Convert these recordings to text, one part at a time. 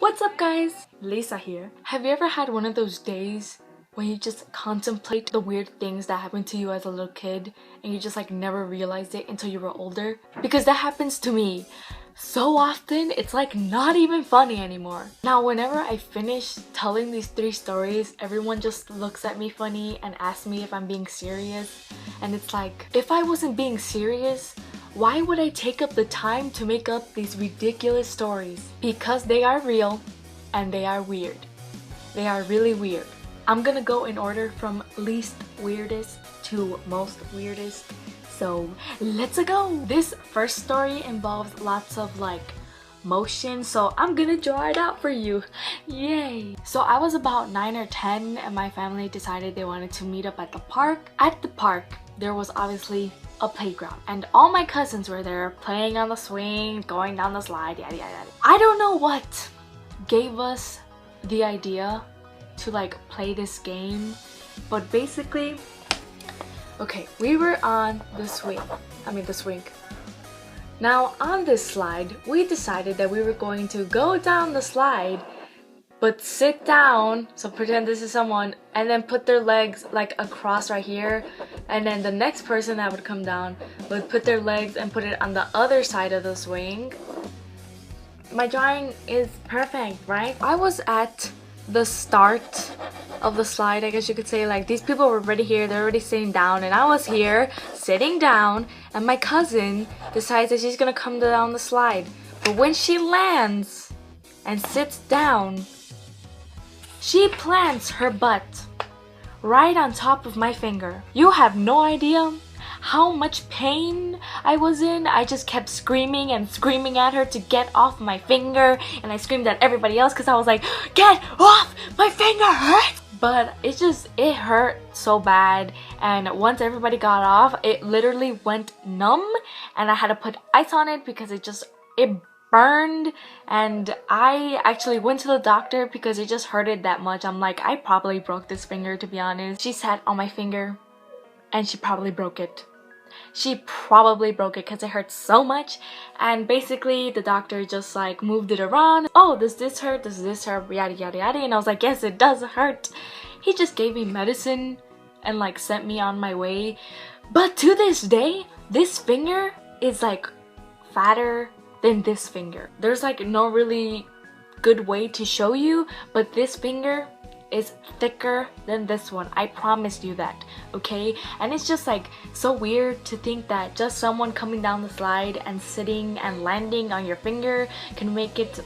What's up guys? Lisa here. Have you ever had one of those days when you just contemplate the weird things that happened to you as a little kid and you just never realized it until you were older? Because that happens to me so often, it's not even funny anymore. Now whenever I finish telling these 3 stories, everyone just looks at me funny and asks me if I'm being serious. And it's like, if I wasn't being serious, why would I take up the time to make up these ridiculous stories? Because they are real and they are weird. They are really weird. I'm gonna go in order from least weirdest to most weirdest. So let's go! This first story involves lots of motion, so I'm gonna draw it out for you. Yay! So I was about 9 or 10 and my family decided they wanted to meet up at the park. At the park, there was obviously a playground and all my cousins were there playing on the swing, going down the slide, yada yada yada. I don't know what gave us the idea to play this game, but basically, okay, we were on the swing. Now on this slide, we decided that we were going to go down the slide but sit down, so pretend this is someone, and then put their legs across right here, and then the next person that would come down would put their legs and put it on the other side of the swing. My drawing is perfect, right? I was at the start of the slide, I guess you could say. These people were already here, they're already sitting down, and I was here sitting down, and my cousin decides that she's gonna come down the slide. But when she lands and sits down, she plants her butt right on top of my finger. You have no idea how much pain I was in. I just kept screaming and screaming at her to get off my finger, and I screamed at everybody else because I was like, get off my finger, hurt! But it hurt so bad, and once everybody got off, it literally went numb and I had to put ice on it because it burned, and I actually went to the doctor because it just hurted that much. I'm like, I probably broke this finger, to be honest. She sat on my finger and she probably broke it. She probably broke it because it hurt so much, and basically the doctor just moved it around. Oh, does this hurt? Does this hurt? Yada yada yada. And I was like, yes, it does hurt. He just gave me medicine and sent me on my way. But to this day, this finger is fatter than this finger. There's no really good way to show you, but this finger is thicker than this one. I promised you that, okay? And it's just so weird to think that just someone coming down the slide and sitting and landing on your finger can make it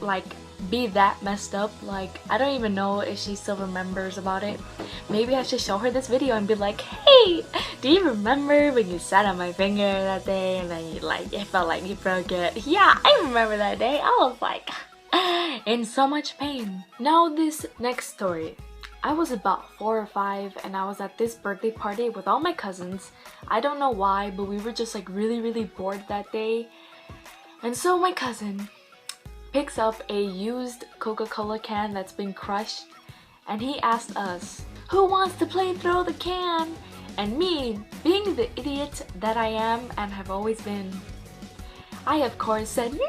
be that messed up. I don't even know if she still remembers about it. Maybe I should show her this video and be like, hey, do you remember when you sat on my finger that day and then you it felt like you broke it? Yeah, I remember that day. I was in so much pain. Now this next story. I was about 4 or 5 and I was at this birthday party with all my cousins. I don't know why, but we were just really bored that day. And so my cousin picks up a used Coca-Cola can that's been crushed, and he asked us, who wants to play throw the can? And me, being the idiot that I am and have always been, I of course said, me!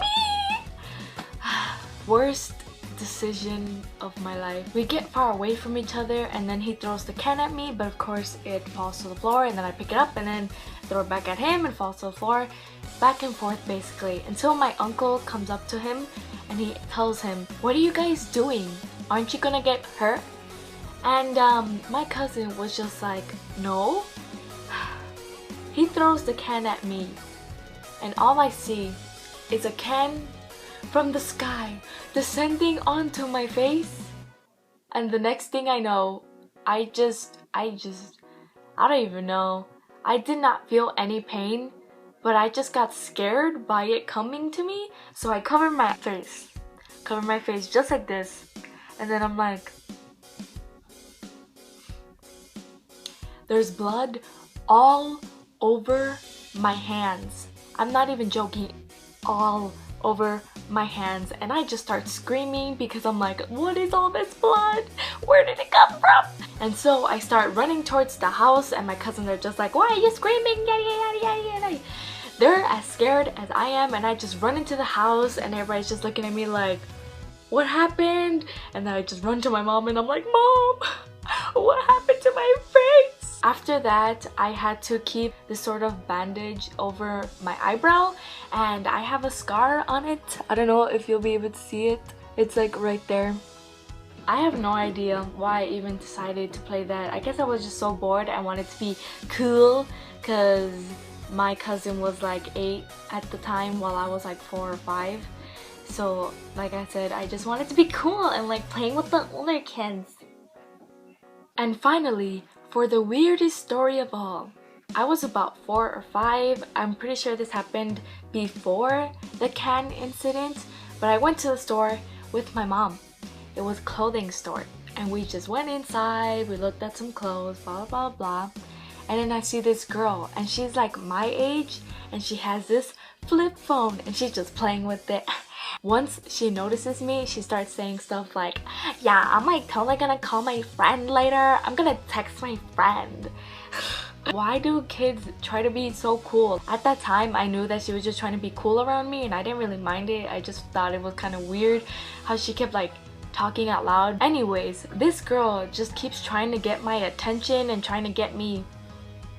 Worst decision of my life. We get far away from each other and then he throws the can at me, but of course it falls to the floor, and then I pick it up and then throw it back at him and falls to the floor. Back and forth basically, until my uncle comes up to him and he tells him, what are you guys doing? Aren't you gonna get hurt? And my cousin was just like, no. He throws the can at me and all I see is a can from the sky descending onto my face, and the next thing I know, I don't even know. I did not feel any pain, but I just got scared by it coming to me, so I covered my face just like this, and then I'm like, there's blood all over my hands. I'm not even joking, all over my hands, and I just start screaming because I'm like, what is all this blood? Where did it come from? And so I start running towards the house, and my cousins are just like, why are you screaming? Yada yada yada yada. They're as scared as I am, and I just run into the house and everybody's just looking at me like, what happened? And then I just run to my mom and I'm like, Mom, what happened to my face? After that, I had to keep this sort of bandage over my eyebrow, and I have a scar on it. I don't know if you'll be able to see it. It's like right there. I have no idea why I even decided to play that. I guess I was just so bored and wanted to be cool because my cousin was like 8 at the time while I was like 4 or 5. So like I said, I just wanted to be cool and like playing with the older kids. And finally, for the weirdest story of all, I was about 4 or 5. I'm pretty sure this happened before the can incident, but I went to the store with my mom. It was a clothing store, and we just went inside, we looked at some clothes, blah blah blah, and then I see this girl, and she's like my age, and she has this flip phone, and she's just playing with it. Once she notices me, she starts saying stuff like, yeah, I'm like totally gonna call my friend later, I'm gonna text my friend. Why do kids try to be so cool? At that time, I knew that she was just trying to be cool around me, and I didn't really mind it. I just thought it was kind of weird how she kept like talking out loud. Anyways, this girl just keeps trying to get my attention and trying to get me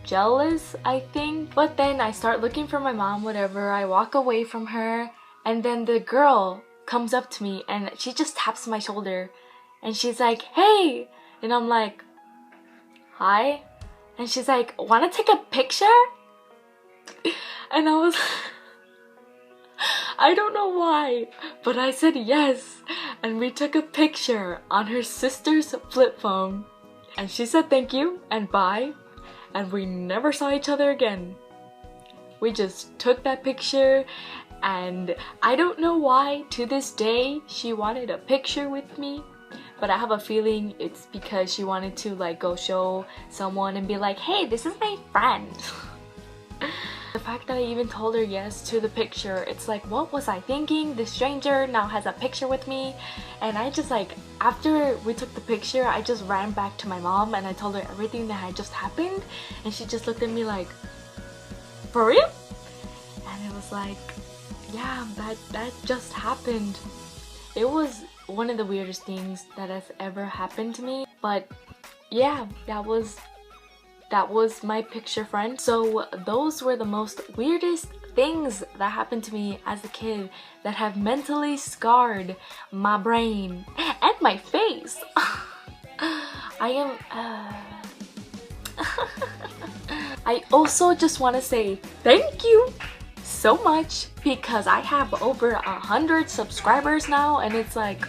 jealous, I think. But then I start looking for my mom, whatever. I walk away from her, and then the girl comes up to me and she just taps my shoulder and she's like, hey, and I'm like, hi, and she's like, wanna take a picture? And I was I don't know why, but I said yes, and we took a picture on her sister's flip phone, and she said thank you and bye, and we never saw each other again. We just took that picture, and I don't know why to this day she wanted a picture with me, but I have a feeling it's because she wanted to like go show someone and be like, hey, this is my friend. The fact that I even told her yes to the picture, it's like, what was I thinking? This stranger now has a picture with me. And I just like, after we took the picture, I just ran back to my mom and I told her everything that had just happened, and she just looked at me like, for real? And it was like, yeah, that just happened. It was one of the weirdest things that has ever happened to me, but yeah, that was my picture friend. So those were the most weirdest things that happened to me as a kid that have mentally scarred my brain and my face. I also just want to say thank you so much because I have over 100 subscribers now, and it's like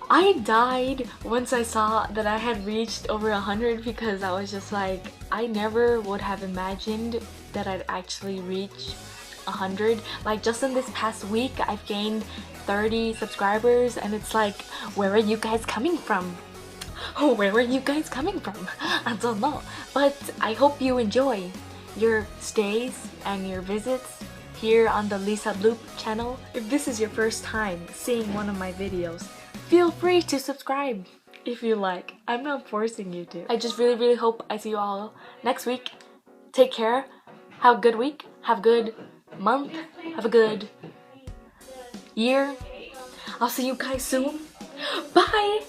I died once I saw that I had reached over 100 because I was just like, I never would have imagined that I'd actually reach 100. Like just in this past week, I've gained 30 subscribers, and it's like, where are you guys coming from? Where are you guys coming from? I don't know. But I hope you enjoy your stays and your visits here on the Lisa Bloop channel. If this is your first time seeing one of my videos, feel free to subscribe if you like. I'm not forcing you to. I just really hope I see you all next week. Take care. Have a good week. Have a good month. Have a good year. I'll see you guys soon. Bye!